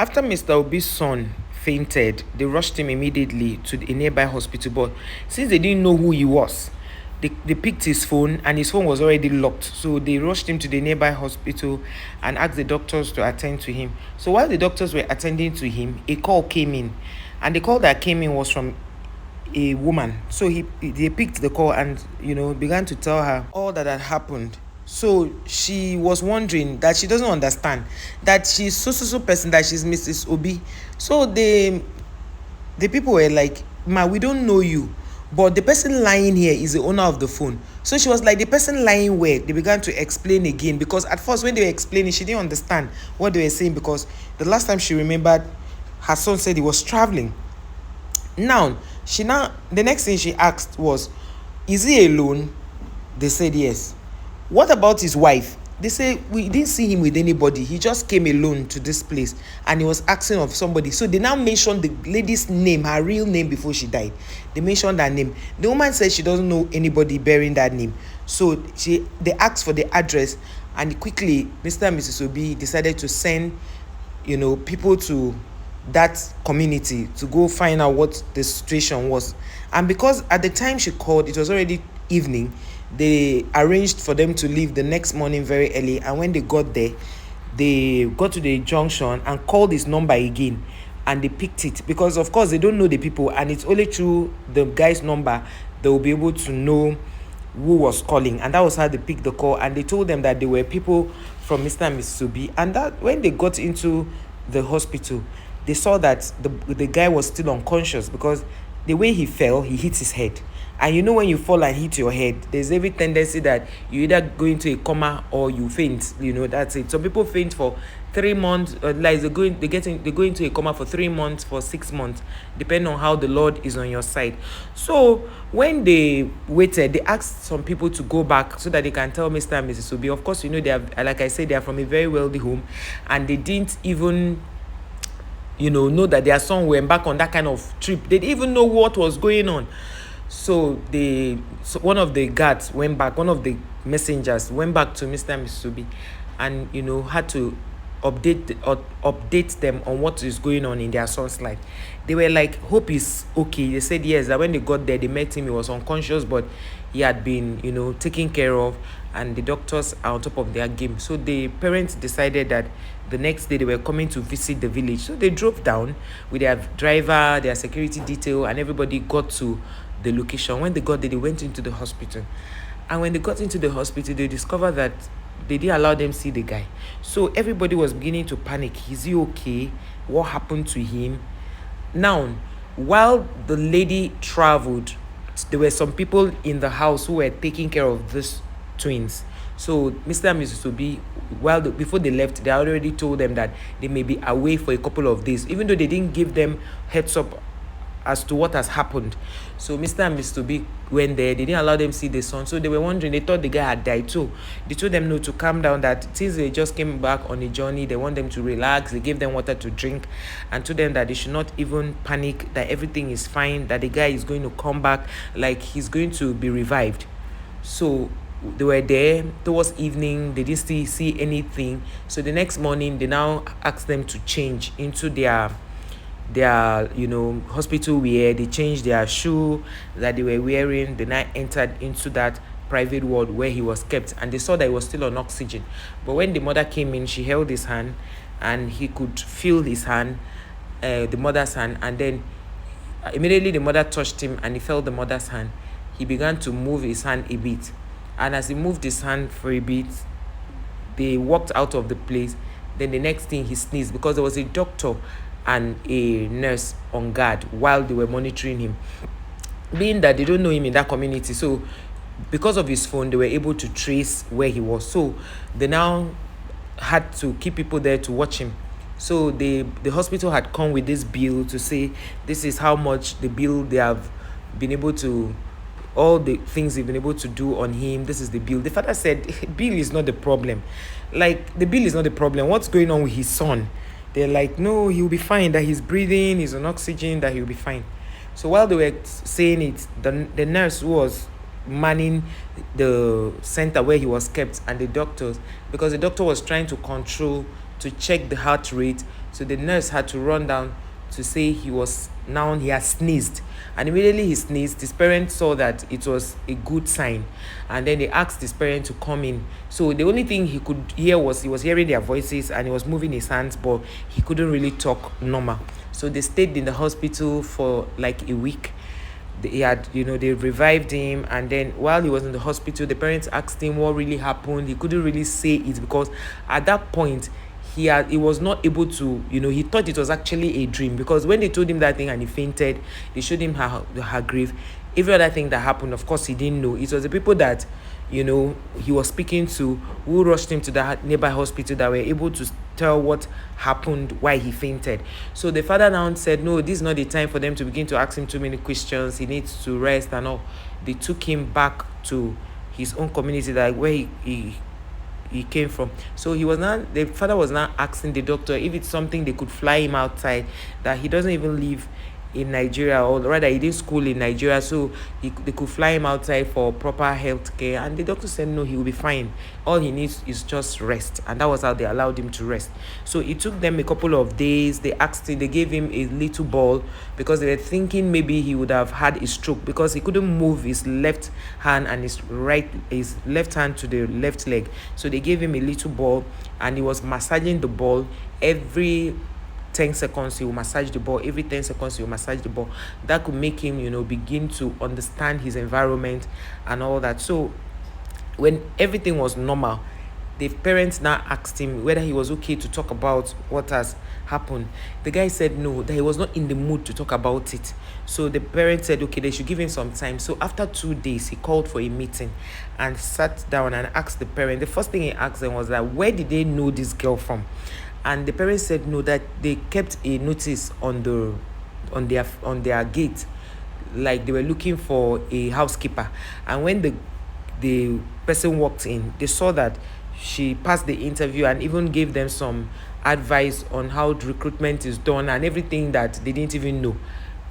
After Mr. Obi's son fainted, they rushed him immediately to a nearby hospital. But since they didn't know who he was, they picked his phone, and his phone was already locked. So they rushed him to the nearby hospital and asked the doctors to attend to him. So while the doctors were attending to him, a call came in. And the call that came in was from a woman. So they picked the call and began to tell her all that had happened. So she was wondering that she doesn't understand that she's so person, that she's Mrs. Obi. So the people were like, "Ma, we don't know you, but the person lying here is the owner of the phone." So she was like, "The person lying where?" They began to explain again, because at first when they were explaining, she didn't understand what they were saying, because the last time she remembered, her son said he was traveling. Now the next thing she asked was, "Is he alone?" They said yes. "What about his wife?" They say, "We didn't see him with anybody. He just came alone to this place and he was asking of somebody." So they now mentioned the lady's name, her real name, before she died. They mentioned her name. The woman said she doesn't know anybody bearing that name. So they asked for the address, and quickly Mr. and Mrs. Obi decided to send people to that community to go find out what the situation was. And because at the time she called, it was already evening, they arranged for them to leave the next morning very early. And when they got there, they got to the junction and called his number again, and they picked it, because of course they don't know the people, and it's only through the guy's number they will be able to know who was calling. And that was how they picked the call. And they told them that they were people from Mr. and Mrs. Obi. And that when they got into the hospital, they saw that the guy was still unconscious, because the way he fell, he hit his head. And when you fall and hit your head, there's every tendency that you either go into a coma or you faint. That's it. Some people faint for 3 months, like they go into a coma for 3 months, for 6 months, depending on how the Lord is on your side. So when they waited, they asked some people to go back so that they can tell Mr. and Mrs. Obi. Of course, they have, like I said, they are from a very wealthy home, and they didn't even know that their son went back on that kind of trip. They didn't even know what was going on. So one of the guards went back, one of the messengers went back to Mr. and Mrs. Obi, and had to update them on what is going on in their son's life. They were like, "Hope is okay." They said yes, that when they got there, they met him. He was unconscious, but he had been taken care of, and the doctors are on top of their game. So the parents decided that the next day they were coming to visit the village. So they drove down with their driver, their security detail, and everybody got to the location. When they got there, they went into the hospital. And when they got into the hospital, they discovered that they didn't allow them see the guy. So everybody was beginning to panic. Is he okay? What happened to him? Now, while the lady traveled, there were some people in the house who were taking care of these twins. So Mr. and Mrs. Obi, before they left, they already told them that they may be away for a couple of days, even though they didn't give them heads up as to what has happened. So Mr. and Mrs. Obi went there. They didn't allow them see the son. So they were wondering, they thought the guy had died too. They told them no, to calm down, that since they just came back on a journey, they want them to relax. They gave them water to drink and told them that they should not even panic, that everything is fine, that the guy is going to come back, like he's going to be revived. So they were there towards evening. They didn't still see anything. So the next morning, they now asked them to change into their hospital wear. They changed their shoe that they were wearing. They now entered into that private ward where he was kept, and they saw that he was still on oxygen. But when the mother came in, she held his hand, and he could feel his hand, the mother's hand, and then immediately the mother touched him and he felt the mother's hand. He began to move his hand a bit, and as he moved his hand for a bit, they walked out of the place. Then the next thing, he sneezed, because there was a doctor and a nurse on guard while they were monitoring him, being that they don't know him in that community. So because of his phone, they were able to trace where he was. So they now had to keep people there to watch him. So the hospital had come with this bill to say, this is how much the bill they have been able to, all the things they've been able to do on him. This is the bill. The father said, bill is not the problem. Like, the bill is not the problem. What's going on with his son? They're like, no, he'll be fine, that he's breathing, he's on oxygen, that he'll be fine. So while they were saying it, the nurse who was manning the center where he was kept, and the doctors, because the doctor was trying to control, to check the heart rate, So the nurse had to run down to say he has sneezed. And immediately he sneezed, his parents saw that it was a good sign, and then they asked his parents to come in. So the only thing he could hear was he was hearing their voices, and he was moving his hands, but he couldn't really talk normal. So they stayed in the hospital for like a week. They revived him, and then while he was in the hospital, the parents asked him what really happened. He couldn't really say it, because at that point he was not able to, he thought it was actually a dream, because when they told him that thing and he fainted, they showed him her grave. Every other thing that happened, of course, he didn't know. It was the people that he was speaking to, who rushed him to the nearby hospital, that were able to tell what happened, why he fainted. So the father now said, no, this is not the time for them to begin to ask him too many questions. He needs to rest and all. They took him back to his own community, that where he came from. So the father was now asking the doctor if it's something they could fly him outside, that he doesn't even live in Nigeria, or rather he did school in Nigeria, so they could fly him outside for proper health care. And the doctor said no, he will be fine. All he needs is just rest. And that was how they allowed him to rest. So it took them a couple of days. They gave him a little ball, because they were thinking maybe he would have had a stroke, because he couldn't move his left hand and his left hand to the left leg. So they gave him a little ball, and he was massaging the ball every 10 seconds. He will massage the ball. Every 10 seconds he will massage the ball. That could make him begin to understand his environment and all that. So when everything was normal, the parents now asked him whether he was okay to talk about what has happened. The guy said no, that he was not in the mood to talk about it. So the parents said okay, they should give him some time. So after 2 days, he called for a meeting and sat down and asked the parents. The first thing he asked them was that where did they know this girl from? And the parents said no, that they kept a notice on their gate, like they were looking for a housekeeper. And when the person walked in, they saw that she passed the interview and even gave them some advice on how the recruitment is done and everything that they didn't even know.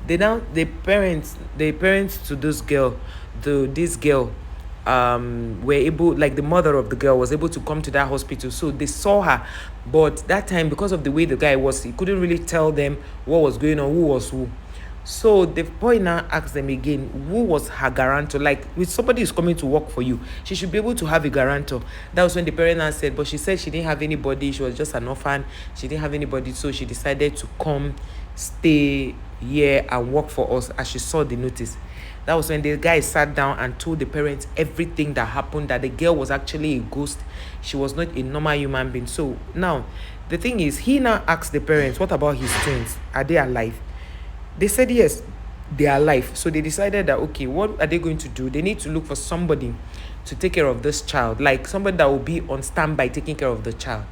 The parents to this girl were able, like the mother of the girl was able to come to that hospital. So they saw her, but that time, because of the way the guy was, he couldn't really tell them what was going on, who was who. So the boy now asked them again, who was her guarantor? Like, with somebody who's coming to work for you, she should be able to have a guarantor. That was when the parent now said, but she said she didn't have anybody. She was just an orphan. She didn't have anybody. So she decided to come stay here and work for us, as she saw the notice. That was when the guy sat down and told the parents everything that happened, that the girl was actually a ghost. She was not a normal human being. So now, the thing is, he now asked the parents, what about his twins? Are they alive? They said yes, they are alive. So they decided that, okay, what are they going to do? They need to look for somebody to take care of this child, like somebody that will be on standby taking care of the child.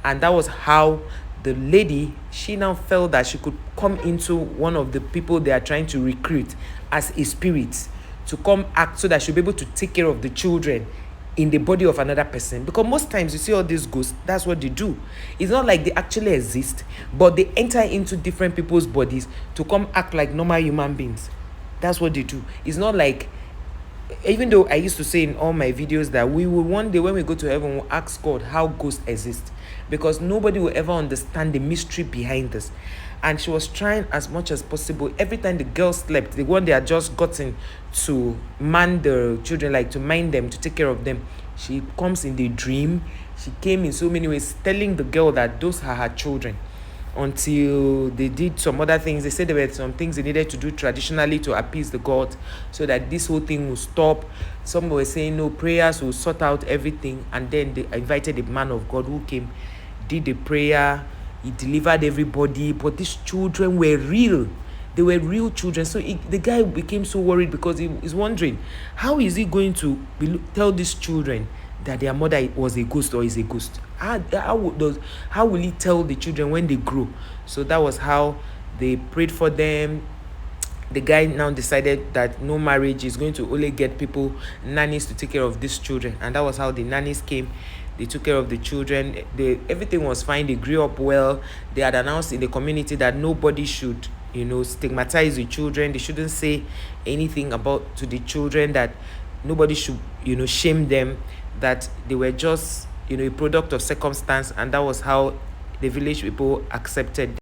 And that was how the lady, she now felt that she could come into one of the people they are trying to recruit as a spirit to come act, so that she'll be able to take care of the children in the body of another person. Because most times you see all these ghosts, that's what they do. It's not like they actually exist, but they enter into different people's bodies to come act like normal human beings. That's what they do. It's not like, even though I used to say in all my videos that we will one day, when we go to heaven, we'll ask God how ghosts exist, because nobody will ever understand the mystery behind this. And she was trying as much as possible. Every time the girl slept, the one they had just gotten to man the children, like to mind them, to take care of them, she comes in the dream. She came in so many ways, telling the girl that those are her children, until they did some other things. They said there were some things they needed to do traditionally to appease the gods, so that this whole thing will stop. Some were saying no, prayers will sort out everything. And then they invited a man of God who came, did the prayer, he delivered everybody. But these children were real. They were real children. So the guy became so worried, because he is wondering, how is he going to tell these children that their mother was a ghost or is a ghost? How will he tell the children when they grow? So that was how they prayed for them. The guy now decided that no marriage, is going to only get people, nannies, to take care of these children. And that was how the nannies came. They took care of the children. Everything was fine. They grew up well. They had announced in the community that nobody should, stigmatize the children. They shouldn't say anything to the children, that nobody should, shame them, that they were just, a product of circumstance. And that was how the village people accepted